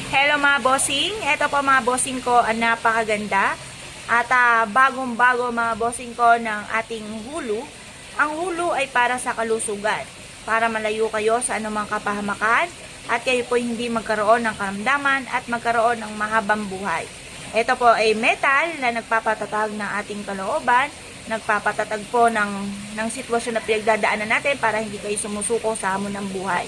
Hello mga bossing, eto po mga bossing ko, ang napakaganda at bagong-bago mga bossing ko ng ating hulu. Ang hulu ay para sa kalusugan, para malayo kayo sa anumang kapahamakan at kayo po hindi magkaroon ng karamdaman at magkaroon ng mahabang buhay. Ito po ay metal na nagpapatatag ng ating kalooban, nagpapatatag po ng sitwasyon na pinagdadaanan natin para hindi kayo sumusuko sa hamon ng buhay.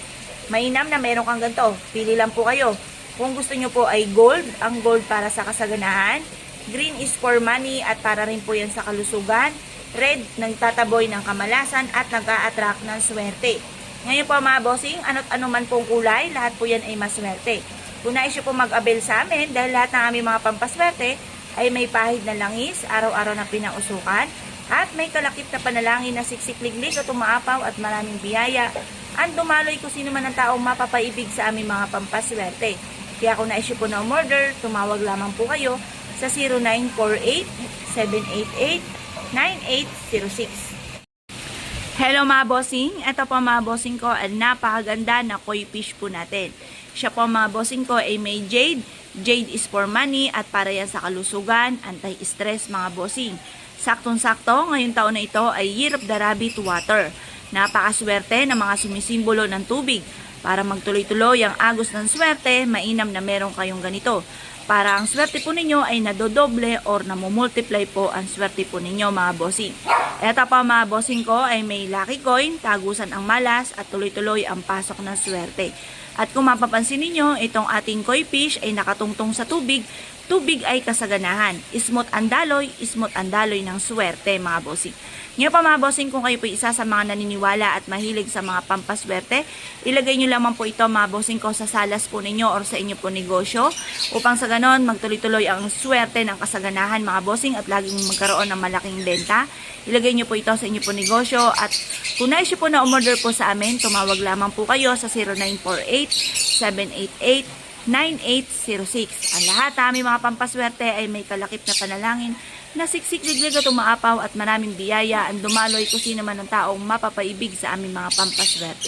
Mainam na meron kang ganito, pili lang po kayo. Kung gusto nyo po ay gold, ang gold para sa kasaganahan, green is for money at para rin po yan sa kalusugan, red nagtataboy ng kamalasan at nag-a-attract ng swerte. Ngayon po mga bossing, ano't ano man pong kulay, lahat po yan ay maswerte. Kung nais nyo po mag-avail sa amin dahil lahat ng aming mga pampaswerte ay may pahid na langis, araw-araw na pinausukan, at may kalakip na panalangin na siksik-liglig at umaapaw at maraming biyaya. Ang dumaloy kung sino man ang taong mapapaibig sa aming mga pampaswerte. Kaya kung na-issue po na umorder, tumawag lamang po kayo sa 0948-788-9806. Hello mga bossing, ito po mga bossing ko, ang napakaganda na koi fish po natin. Siya po mga bossing ko ay may jade. Jade is for money at para yan sa kalusugan, anti-stress mga bossing. Saktong-sakto, ngayong taon na ito ay Year of the Rabbit Water. Napakaswerte ng mga sumisimbolo ng tubig. Para magtuloy-tuloy ang agos ng swerte, mainam na meron kayong ganito. Para ang swerte po ninyo ay nadodoble or namumultiply po ang swerte po ninyo mga bossing. Eto pa mga bossing ko ay may lucky coin, tagusan ang malas at tuloy-tuloy ang pasok ng swerte. At kung mapapansin ninyo, itong ating koi fish ay nakatungtong sa tubig. Tubig ay kasaganahan. Smooth ang daloy ng swerte mga bossing. Ngayon pa mga bossing, kung kayo po isa sa mga naniniwala at mahilig sa mga pampaswerte, ilagay nyo lamang po ito mga bossing ko sa salas po ninyo or sa inyo po negosyo upang sa ganon magtuloy-tuloy ang swerte ng kasaganahan mga bossing at laging magkaroon ng malaking benta. Ilagay nyo po ito sa inyo po negosyo at kung nais po na umorder po sa amin, tumawag lamang po kayo sa 0948-788-9806. Ang lahat ng aming mga pampaswerte ay may kalakip na panalangin na siksik-liglig at umaapaw at maraming biyaya ang dumaloy kung sino man ang taong mapapaibig sa aming mga pampaswerte.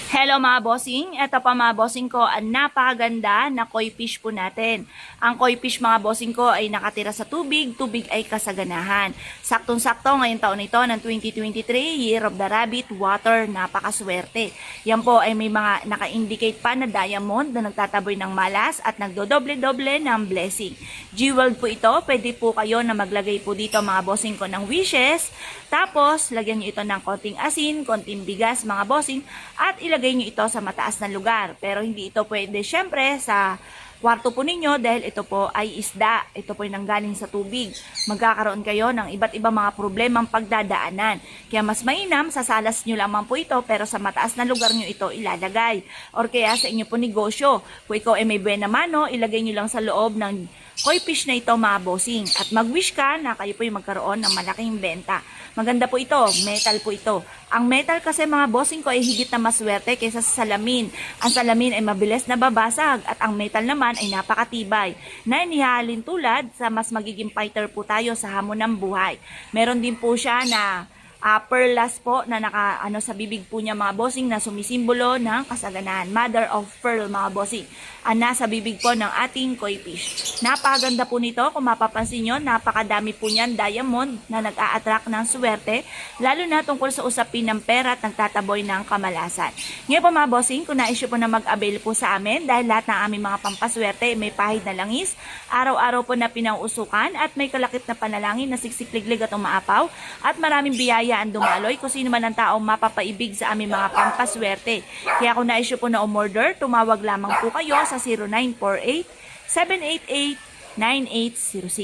Hello mga bossing, eto pa mga bossing ko, ang napakaganda na koi fish po natin. Ang koi fish mga bossing ko ay nakatira sa tubig, tubig ay kasaganahan. Saktong-sakto ngayong taon ito ng 2023, Year of the Rabbit Water, napakaswerte. Yan po ay may mga naka-indicate pa na diamond na nagtataboy ng malas at nagdodoble-doble ng blessing. Jeweled po ito, pwede po kayo na maglagay po dito mga bossing ko ng wishes. Tapos, lagyan nyo ito ng konting asin, konting bigas mga bossing at ilagay nyo ito sa mataas na lugar. Pero hindi ito pwede syempre sa kwarto po ninyo dahil ito po ay isda. Ito po ay nanggaling sa tubig. Magkakaroon kayo ng iba't ibang mga problemang pagdadaanan. Kaya mas mainam, sa salas nyo lamang po ito pero sa mataas na lugar nyo ito ilalagay. Or kaya sa inyo po negosyo. Kung ikaw ay may buena mano, ilagay nyo lang sa loob ng koi fish na ito mga bossing. At mag-wish ka na kayo po ay magkaroon ng malaking benta. Maganda po ito, metal po ito. Ang metal kasi mga bossing ko ay higit na maswerte kaysa sa salamin. Ang salamin ay mabilis na babasag at ang metal naman ay napakatibay. Na inihalin tulad sa mas magiging fighter po tayo sa hamon ng buhay. Meron din po siya na perlas po na sa bibig po niya mga bossing na sumisimbolo ng kasaganahan. Mother of pearl mga bossing. Nasa bibig po ng ating koi fish. Napakaganda po nito. Kung mapapansin nyo, napakadami po niyan diamond na nag-a-attract ng swerte. Lalo na tungkol sa usapin ng pera at nagtataboy ng kamalasan. Ngayon po mga bossing, kung na-issue po na mag-avail po sa amin dahil lahat ng aming mga pampaswerte may pahid na langis, araw-araw po na pinausukan at may kalakip na panalangin na siksik-liglig at umaapaw at maraming biyaya ang dumaloy kung sino man ang taong mapapaibig sa aming mga pampaswerte. Kaya kung na-issue po na umorder, tumawag lamang po kayo sa 0948-788-9806.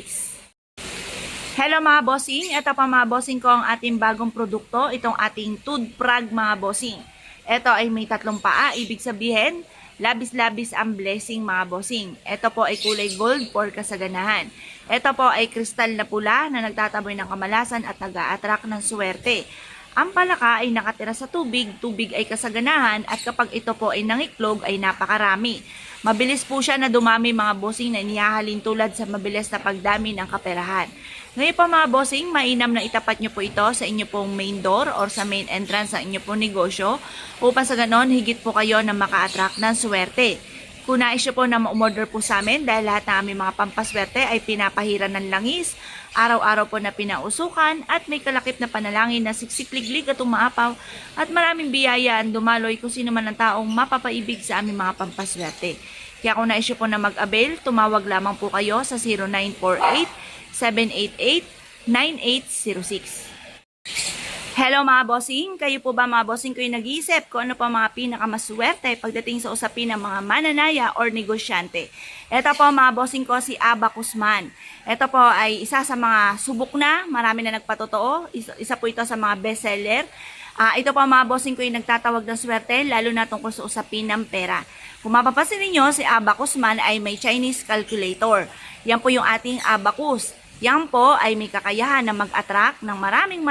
Hello mga bossing, ito pa mga bossing ko ang ating bagong produkto, itong ating toothprag mga bossing. Ito ay may 3 paa, ibig sabihin, labis-labis ang blessing mga bossing. Ito po ay kulay gold for kasaganahan. Ito po ay kristal na pula na nagtataboy ng kamalasan at nag-a-attract ng swerte. Ang palaka ay nakatira sa tubig, tubig ay kasaganahan at kapag ito po ay nangiklog ay napakarami. Mabilis po siya na dumami mga bossing na inihahalin tulad sa mabilis na pagdami ng kaperahan. Ngayon pa mga bossing, mainam na itapat nyo po ito sa inyo pong main door or sa main entrance sa inyo pong negosyo upang sa ganon higit po kayo na maka-attract ng swerte. Kung nais nyo po na ma-order po sa amin dahil lahat ng aming mga pampaswerte ay pinapahiran ng langis, araw-araw po na pinausukan at may kalakip na panalangin na siksik-liglig at umaapaw at maraming biyaya ang dumaloy kung sino man ang taong mapapaibig sa aming mga pampaswerte. Kaya kung nais nyo po na mag-avail, tumawag lamang po kayo sa 0948-788-9806. Hello mga bossing, kayo po ba mga bossing ko yung nag-iisip kung ano pa mga pinakamaswerte pagdating sa usapin ng mga mananaya or negosyante? Ito po mga bossing ko si Abacus Man. Ito po ay isa sa mga subok na, marami na nagpatotoo, isa po ito sa mga bestseller. Ito po mga bossing ko yung nagtatawag ng swerte lalo na tungkol sa usapin ng pera. Kung mapapansin ninyo, si Abacus Man ay may Chinese calculator. Yan po yung ating abacus. Yan po ay may kakayahan na mag-attract ng maraming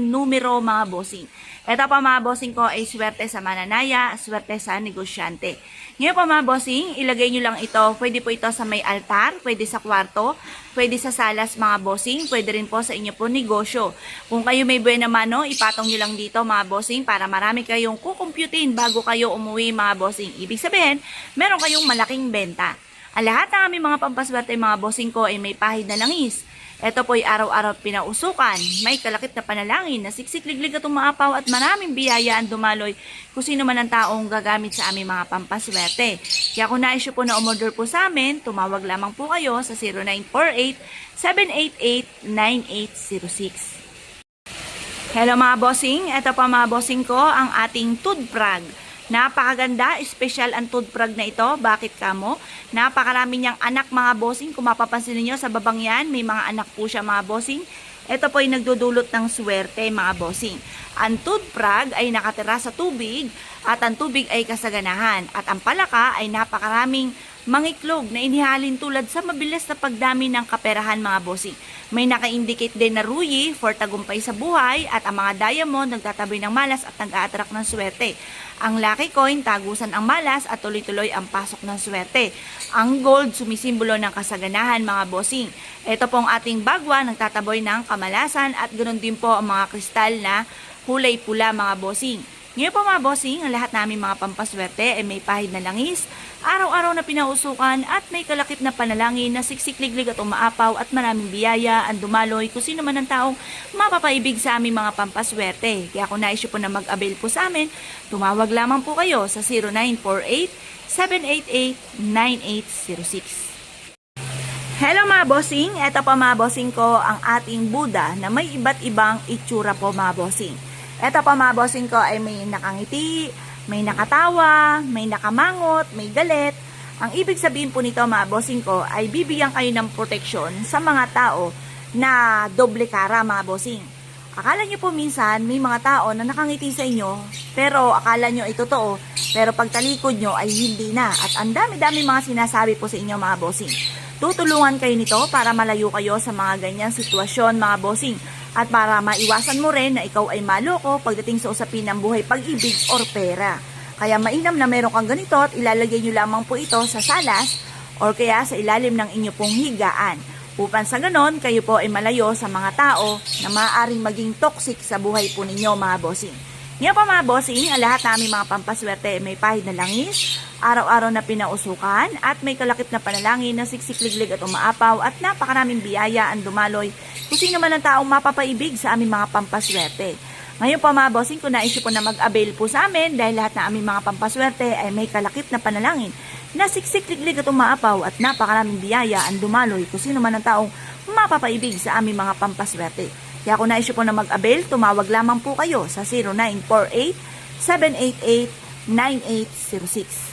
numero mga bossing. Ito pa mga bossing ko ay swerte sa mananaya, swerte sa negosyante. Ngayon po mga bossing, ilagay nyo lang ito. Pwede po ito sa may altar, pwede sa kwarto, pwede sa salas mga bossing, pwede rin po sa inyo po negosyo. Kung kayo may buena mano, ipatong nyo lang dito mga bossing para marami kayong kukumputin bago kayo umuwi mga bossing. Ibig sabihin, meron kayong malaking benta. Ang lahat ng aming mga pampaswerte mga bossing ko ay may pahid na langis. Ito po ay araw-araw pinausukan, may kalakip na panalangin na siksik-liglig at umaapaw at maraming biyaya ang dumaloy kung sino man ang taong gagamit sa aming mga pampaswerte. Kaya kung nais nyo po na umorder po sa amin, tumawag lamang po kayo sa 0948-788-9806. Hello mga bossing, ito pa mga bossing ko ang ating toothbrag. Napakaganda, espesyal ang toothbrag na ito. Bakit kamo? Napakarami niyang anak mga bossing. Kung mapapansin niyo sa babang yan, may mga anak po siya mga bossing. Ito po ay nagdudulot ng swerte mga bossing. Ang toothbrag ay nakatira sa tubig at ang tubig ay kasaganahan. At ang palaka ay napakaraming mangiklog na inihalin tulad sa mabilis na pagdami ng kaperahan mga bossing. May naka-indicate din na ruyi for tagumpay sa buhay at ang mga diamond nagtataboy ng malas at nag-a-attract ng swerte. Ang lucky coin, tagusan ang malas at tuloy-tuloy ang pasok ng swerte. Ang gold, sumisimbolo ng kasaganahan mga bossing. Ito pong ating bagwa, nagtataboy ng kamalasan at ganoon din po ang mga kristal na kulay pula mga bossing. Ngayon po mga bossing, ang lahat namin mga pampaswerte ay may pahid na langis, araw-araw na pinausukan at may kalakip na panalangin na siksik-liglig at umaapaw at maraming biyaya ang dumaloy kung sino man ang taong mapapaibig sa aming mga pampaswerte. Kaya kung nais nyo po na mag-avail po sa amin, tumawag lamang po kayo sa 0948-788-9806. Hello mga bossing, eto pa mga bossing ko ang ating Buddha na may iba't ibang itsura po mga bossing. Eto pa mga bossing ko ay may nakangiti, may nakatawa, may nakamangot, may galit. Ang ibig sabihin po nito mga bossing ko ay bibigyan kayo ng proteksyon sa mga tao na doble kara mga bossing. Akala nyo po minsan may mga tao na nakangiti sa inyo pero akala nyo ay totoo pero pagtalikod nyo ay hindi na. At ang dami-dami mga sinasabi po sa inyo mga bossing. Tutulungan kayo nito para malayo kayo sa mga ganyang sitwasyon mga bossing. At para maiwasan mo rin na ikaw ay maloko pagdating sa usapin ng buhay, pag-ibig or pera. Kaya mainam na meron kang ganito at ilalagay nyo lamang po ito sa salas or kaya sa ilalim ng inyo pong higaan. Upang sa ganon, kayo po ay malayo sa mga tao na maaaring maging toxic sa buhay po ninyo mga bossing. Ngayon pa mga bossing, ang lahat namin mga pampaswerte ay may pahid na langis, araw-araw na pinausukan at may kalakip na panalangin na siksik-liglig at umaapaw at napakaraming biyaya ang dumaloy kung sino man ang taong mapapaibig sa aming mga pampaswerte. Ngayon pa mga bossing, kung nais po na mag-avail po sa amin dahil lahat na aming mga pampaswerte ay may kalakip na panalangin na siksik-liglig at umaapaw at napakaraming biyaya ang dumaloy kung sino man ang taong mapapaibig sa aming mga pampaswerte. Kaya kung nais po na mag-avail, tumawag lamang po kayo sa 0948-788-9806.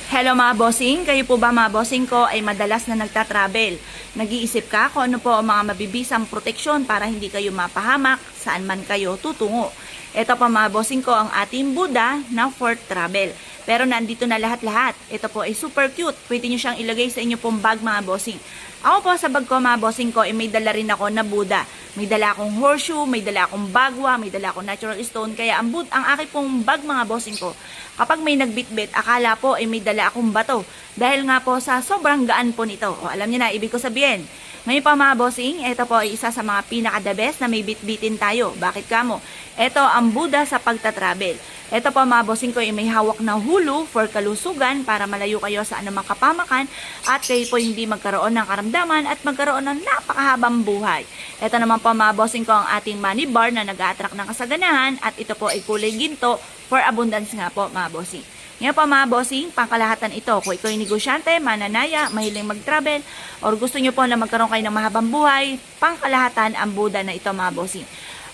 Hello mga bossing, kayo po ba mga bossing ko ay madalas na nagtatravel? Nag-iisip ka kung ano po ang mga mabibisang proteksyon para hindi kayo mapahamak saan man kayo tutungo. Ito pa mga bossing ko ang ating Buddha na for travel. Pero nandito na lahat-lahat. Ito po ay super cute. Pwede nyo siyang ilagay sa inyo pong bag mga bossing. Ako po sa bag ko mga bossing ko ay may dala rin ako na Buddha. May dala akong horseshoe, may dala akong bagwa, may dala akong natural stone. Kaya ang aking pong bag mga bossing ko, kapag may nagbitbit, akala po ay may dala akong bato. Dahil nga po sa sobrang gaan po nito. O, alam niyo na, ibig ko sabihin, Ngayon pa mga bossing, ito po ay isa sa mga pinaka-the best na may bitbitin tayo. Bakit kamo? Ito ang Buddha sa pagtatravel. Ito po mga bossing ko ay may hawak na hulu for kalusugan para malayo kayo sa anumang kapamakan at kayo po hindi magkaroon ng karamdaman at magkaroon ng napakahabang buhay. Ito naman po mga bossing ko ang ating money bar na nag-a-attract ng kasaganahan at ito po ay kulay ginto for abundance nga po mga bossing. Ngayon po mga bossing, pangkalahatan ito. Kung ikaw ay negosyante, mananaya, mahiling mag-travel, or gusto nyo po na magkaroon kayo ng mahabang buhay, pangkalahatan ang Buddha na ito mga bossing.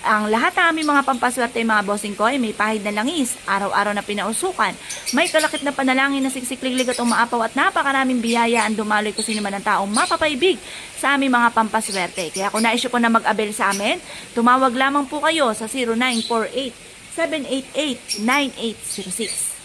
Ang lahat ng aming mga pampaswerte mga bossing ko ay may pahid na langis, araw-araw na pinausukan, may kalakip na panalangin na siksikliglig at umaapaw at napakaraming biyaya ang dumaloy kung sino man ang taong mapapaibig sa aming mga pampaswerte. Kaya kung naisyo po na mag-abel sa amin, tumawag lamang po kayo sa 0948-788-9806.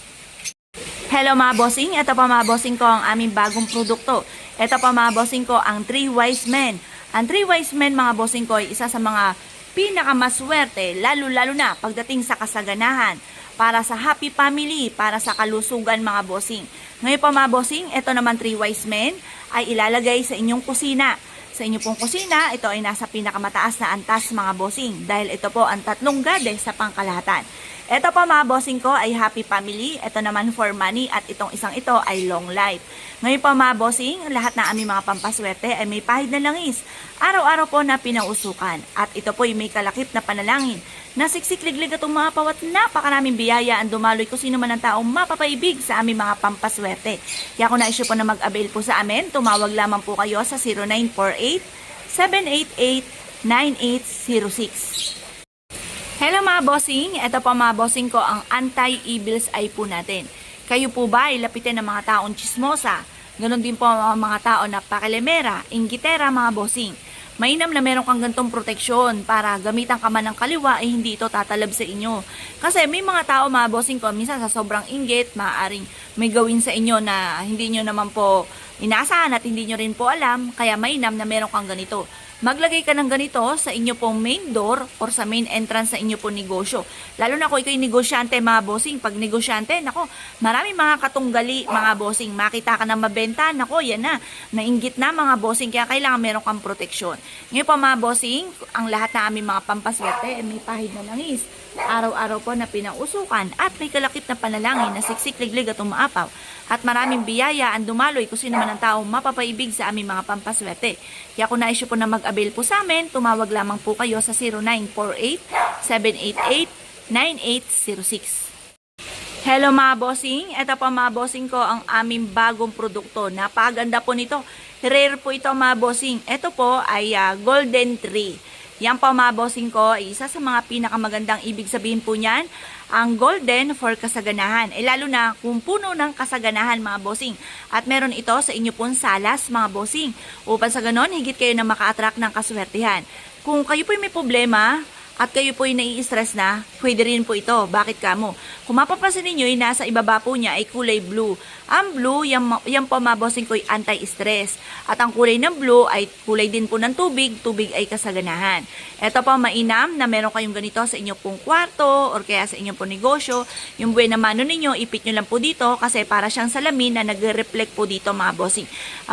Hello mga bossing, ito pa mga bossing ko ang aming bagong produkto. Ito pa mga bossing ko ang 3 Wise Men. Ang 3 Wise Men mga bossing ko ay isa sa mga pinakamaswerte, lalo-lalo na pagdating sa kasaganahan, para sa happy family, para sa kalusugan mga bossing. Ngayon pa mga bossing, ito naman 3 Wise Men ay ilalagay sa inyong kusina. Sa inyo pong kusina, ito ay nasa pinakamataas na antas mga bossing dahil ito po ang 3 goddess sa pangkalahatan. Ito po mga bossing ko ay happy family, ito naman for money at itong isang ito ay long life. Ngayon po mga bossing, lahat na aming mga pampaswerte ay may pahid na langis. Araw-araw po na pinausukan at ito po ay may kalakip na panalangin na siksikliglig at umapaw at napakaraming biyaya ang dumaloy kung sino man ang taong mapapaibig sa aming mga pampaswerte. Kaya kung naisyo po na mag-avail po sa amin, tumawag lamang po kayo sa 0948-788-9806. Hello mga bossing, ito po mga bossing ko ang anti-evils eye po natin. Kayo po ba ay lapitin ng mga taong chismosa? Ganon din po ang mga tao na pakilemera, inggitera mga bossing. Mainam na meron kang gantong proteksyon para gamitan ka man ng kaliwa ay hindi ito tatalab sa inyo. Kasi may mga tao mga bossing ko, minsan sa sobrang inggit, maaaring may gawin sa inyo na hindi nyo naman po inaasahan at hindi nyo rin po alam, kaya mainam na meron kang ganito. Maglagay ka ng ganito sa inyo pong main door or sa main entrance sa inyo pong negosyo. Lalo na kung ikaw yung negosyante mga bossing. Pag negosyante, nako, maraming mga katunggali mga bossing. Makita ka ng mabenta, nako, yan na. Nainggit na mga bossing, kaya kailangan meron kang proteksyon. Ngayon po mga bossing, ang lahat na aming mga pampaswerte ay may pahid na langis. Araw-araw po na pinausukan at may kalakip na panalangin na siksikliglig at umaapaw. At maraming biyaya ang dumaloy kung sino man ang taong mapapaibig sa aming mga pampaswerte. Kaya kung naisyo po na mag-avail po sa amin, tumawag lamang po kayo sa 0948-788-9806. Hello mga bossing, ito po mga bossing ko ang aming bagong produkto. Napakaganda po nito. Rare po ito mga bossing. Ito po ay golden tree. Yan po mga bossing ko, isa sa mga pinakamagandang ibig sabihin po niyan, ang golden for kasaganahan. Lalo na kung puno ng kasaganahan mga bossing. At meron ito sa inyo pong salas mga bossing. Upang sa ganon, higit kayo na maka-attract ng kaswertihan. Kung kayo po may problema, at kayo po ay nai-stress na, pwede rin po ito. Bakit kamo? Kung mapapansin ninyo, nasa ibaba po niya ay kulay blue. Ang blue, yan po mga bossing ko ay anti-stress. At ang kulay ng blue ay kulay din po ng tubig. Tubig ay kasaganahan. Ito po mainam na meron kayong ganito sa inyong pong kwarto or kaya sa inyong pong negosyo. Yung buwan na mano ninyo, ipit nyo lang po dito kasi para siyang salamin na nagre-reflect po dito mga bossing.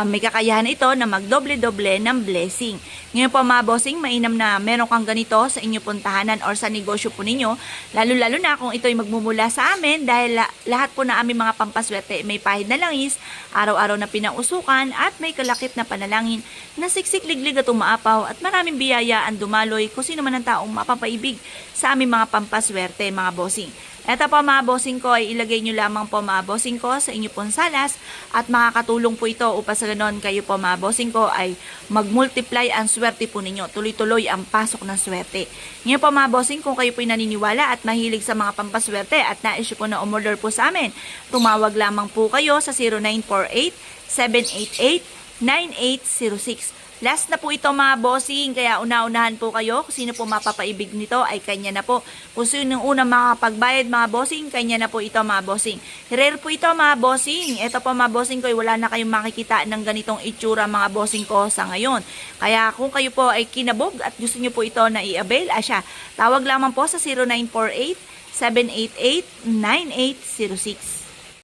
May kakayahan ito na magdoble-doble ng blessing. Ngayon po mga bossing, mainam na meron kang ganito sa inyong tahanan or sa negosyo po ninyo, lalo-lalo na kung ito'y magmumula sa amin dahil lahat po na aming mga pampaswerte may pahid na langis, araw-araw na pinausukan at may kalakip na panalangin na siksik-liglig at umaapaw at maraming biyaya ang dumaloy kung sino man ang taong mapapaibig sa aming mga pampaswerte mga bossing. Ito po mga bossing ko ay ilagay nyo lamang po mga bossing ko sa inyo pong salas at makakatulong po ito upang sa ganon kayo po mga bossing ko ay mag-multiply ang swerte po ninyo. Tuloy-tuloy ang pasok ng swerte. Ngayon po mga bossing, kung kayo po ay naniniwala at mahilig sa mga pampaswerte at nais po na umorder po sa amin, tumawag lamang po kayo sa 0948-788-9806. Last na po ito mga bossing, kaya una-unahan po kayo. Kung sino po mapapaibig nito ay kanya na po. Kung sino yung unang makapagbayad mga bossing, kanya na po ito mga bossing. Rare po ito mga bossing. Ito po mga bossing ko, wala na kayong makikita ng ganitong itsura mga bossing ko sa ngayon. Kaya kung kayo po ay kinabog at gusto nyo po ito na i-avail, asya, tawag lamang po sa 0948-788-9806.